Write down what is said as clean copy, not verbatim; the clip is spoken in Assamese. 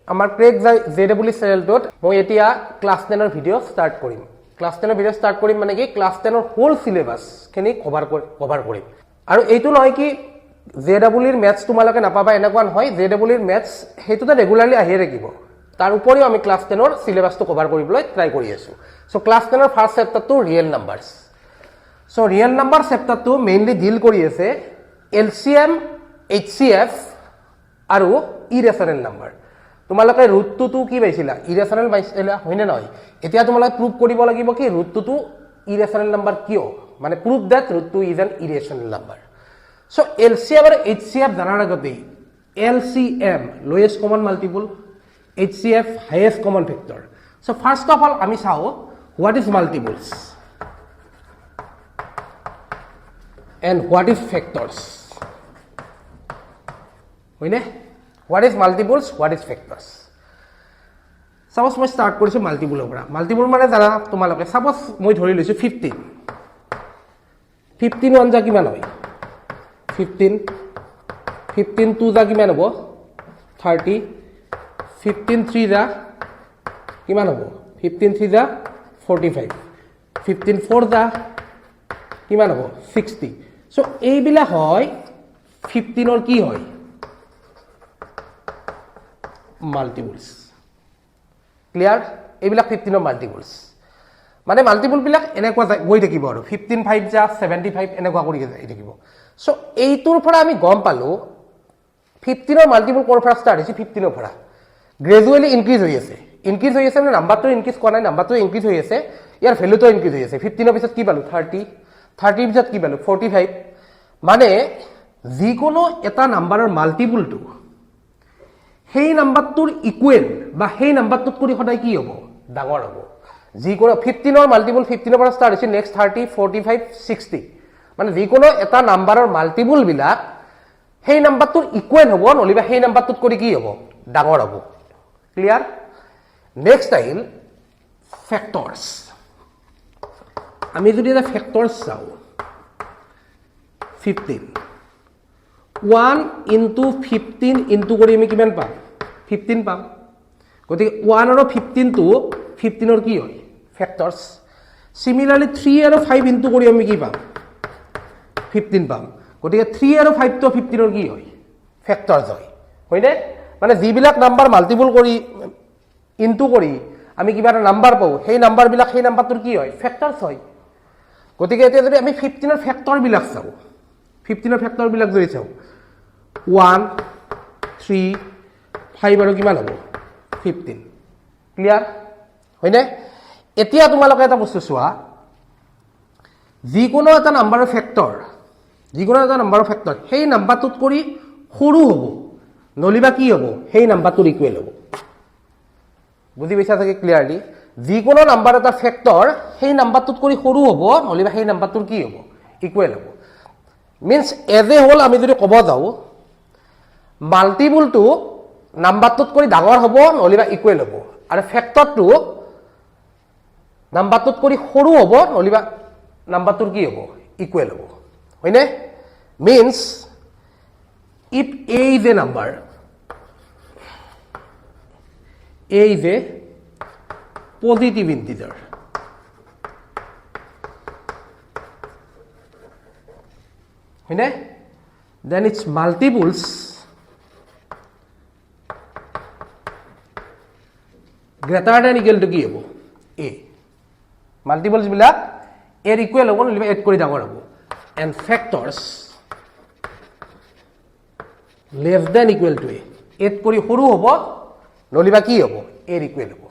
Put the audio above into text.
আমাৰ ক্ৰেক জেডাব্লিউ চেনেলটোত মই এতিয়া ক্লাছ 10ৰ ভিডিঅ' ষ্টাৰ্ট কৰিম। ক্লাছ 10ৰ ভিডিঅ' ষ্টাৰ্ট কৰিম মানে কি ক্লাছ 10ৰ হোল চিলেবাছখিনি কভাৰ কৰিম। আৰু এইটো নহয় কি জেডাব্লিউৰ মেথছ তোমালোকে নাপাবা এনেকুৱা নহয়, জেডাব্লিউৰ মেথছ সেইটোতে ৰেগুলাৰলি আহিয়ে থাকিব। তাৰ উপৰিও আমি ক্লাছ 10ৰ চিলেবাছটো কভাৰ কৰিবলৈ ট্ৰাই কৰি আছোঁ। চ' ক্লাছ 10ৰ ফাৰ্ষ্ট চেপ্টাৰটো ৰিয়েল নাম্বাৰছ। চ' ৰিয়েল নাম্বাৰ চেপ্টাৰটো মেইনলি ডিল কৰি আছে LCM, HCF আৰু ইৰেচনেল নাম্বাৰ। তোমালোকে ৰুটটো কি পাইছিলা? ইৰেচনেল পাইছিলা, হয়নে নহয়? এতিয়া তোমালোকে প্ৰুভ কৰিব লাগিব কি ৰুটটো ইৰেচনেল নাম্বাৰ কিয়, মানে প্ৰুভ দেট ৰুটটো is an irrational number. So' LCM আৰু HCF জানাৰ আগতেই LCM lowest common multiple, HCF highest common factor. So' first of all আমি চাওঁ what is multiples and what is factors, হয়নে? What is multiples, what is factors. Suppose মই ষ্টাৰ্ট কৰিছোঁ মাল্টিপুলৰ পৰা। মাল্টিপুল মানে জানা তোমালোকে, চাপ'জ মই ধৰি লৈছোঁ 15। 15 ওৱান যা কিমান হয়? 15। 15 টু যা কিমান হ'ব? 30। 15 থ্ৰী যা কিমান হ'ব? 15 থ্ৰী যা 45। 15 ফ'ৰ যা কিমান হ'ব? 60। চ' এইবিলাক হয় 15ৰ কি হয়? মাল্টিপলছ। ক্লিয়াৰ? এইবিলাক 15ৰ মাল্টিপলছ। মানে মাল্টিপলবিলাক এনেকুৱা গৈ থাকিব আৰু 15 5 যা 75 এনেকুৱা কৰি যাই থাকিব। চ' এইটোৰ পৰা আমি গম পালোঁ 15ৰ মাল্টিপল ক'ৰ পৰা ষ্টাৰ্ট হৈছে? 15ৰ পৰা গ্ৰেজুৱেলি ইনক্ৰিজ হৈ আছে। ইনক্ৰিজ হৈ আছে মানে নাম্বাৰটো ইনক্ৰিজ কৰা নাই, নাম্বাৰটো ইনক্ৰিজ হৈ আছে, ইয়াৰ ভেলুটো ইনক্ৰিজ হৈ আছে। 15ৰ পিছত কি পালোঁ? 30। 30ৰ পিছত কি পালোঁ? 45। মানে যিকোনো এটা নাম্বাৰৰ মাল্টিপলটো সেই নাম্বাৰটোৰ ইকুৱেল বা সেই নাম্বাৰটোত কৰি সদায় কি হ'ব? ডাঙৰ হ'ব। যিকোনো 15ৰ মাল্টিপল 15ৰ পৰা ষ্টাৰ্ট হৈছে, নেক্সট 30, 45, 60। মানে যিকোনো এটা নাম্বাৰৰ মাল্টিপলবিলাক সেই নাম্বাৰটোৰ ইকুৱেল হ'ব, নহ'লে সেই নাম্বাৰটোত কৰি কি হ'ব? ডাঙৰ হ'ব। ক্লিয়াৰ? নেক্সট আহিল ফেক্টৰছ। আমি যদি এটা ফেক্টৰছ চাওঁ 15, 1 ইনটু 15 ইনটু কৰি আমি কিমান পাম? 15 পাম। গতিকে 1 আৰু 15টো 15ৰ কি হয়? ফেক্টৰছ। চিমিলাৰলি 3 আৰু 5 ইনটু কৰি আমি কি পাম? 15 পাম। গতিকে 3 আৰু 5টো 15ৰ কি হয়? ফেক্টৰছ হয়, হয়নে? মানে যিবিলাক নাম্বাৰ মাল্টিপল কৰি ইনটু কৰি আমি কিবা এটা নাম্বাৰ পাওঁ, সেই নাম্বাৰবিলাক সেই নাম্বাৰটোৰ কি হয়? ফেক্টৰছ হয়। গতিকে এতিয়া যদি আমি 15ৰ ফেক্টৰবিলাক চাওঁ, 15ৰ ফেক্টৰবিলাক যদি চাওঁ 1, 3, 5 আৰু কিমান হ'ব? 15। ক্লিয়াৰ? হয়নে? এতিয়া তোমালোকে এটা বস্তু চোৱা, যিকোনো এটা নাম্বাৰৰ ফেক্টৰ, যিকোনো এটা নাম্বাৰৰ ফেক্টৰ সেই নাম্বাৰটোত কৰি সৰু হ'ব, নলিবা কি হ'ব? সেই নাম্বাৰটোৰ ইকুৱেল হ'ব। বুজি পাইছা চাগে ক্লিয়াৰলি? যিকোনো নাম্বাৰ এটা ফেক্টৰ সেই নাম্বাৰটোত কৰি সৰু হ'ব, নলিবা সেই নাম্বাৰটোৰ কি হ'ব? ইকুৱেল হ'ব। মিনছ এজ এ হোল আমি যদি ক'ব যাওঁ মাল্টিপুলটো নাম্বাৰটোত কৰি ডাঙৰ হ'ব, নলিবা ইকুৱেল হ'ব, আৰু ফেক্টৰটো নাম্বাৰটোত কৰি সৰু হ'ব, নলিবা নাম্বাৰটোৰ কি হ'ব? ইকুৱেল হ'ব, হয়নে? Means if A is a number, A is a positive integer, হয়নে? Then its multiples greater than equal to কি হ'ব? এ। মাল্টিপলছ বিলাক এৰ ইকুৱেল হ'ব, নহ'লে এড কৰি ডাঙৰ হ'ব। And factors less than equal to a, add কৰি সৰু হ'ব, নহ'লে কি হ'ব? এৰ ইকুৱেল হ'ব।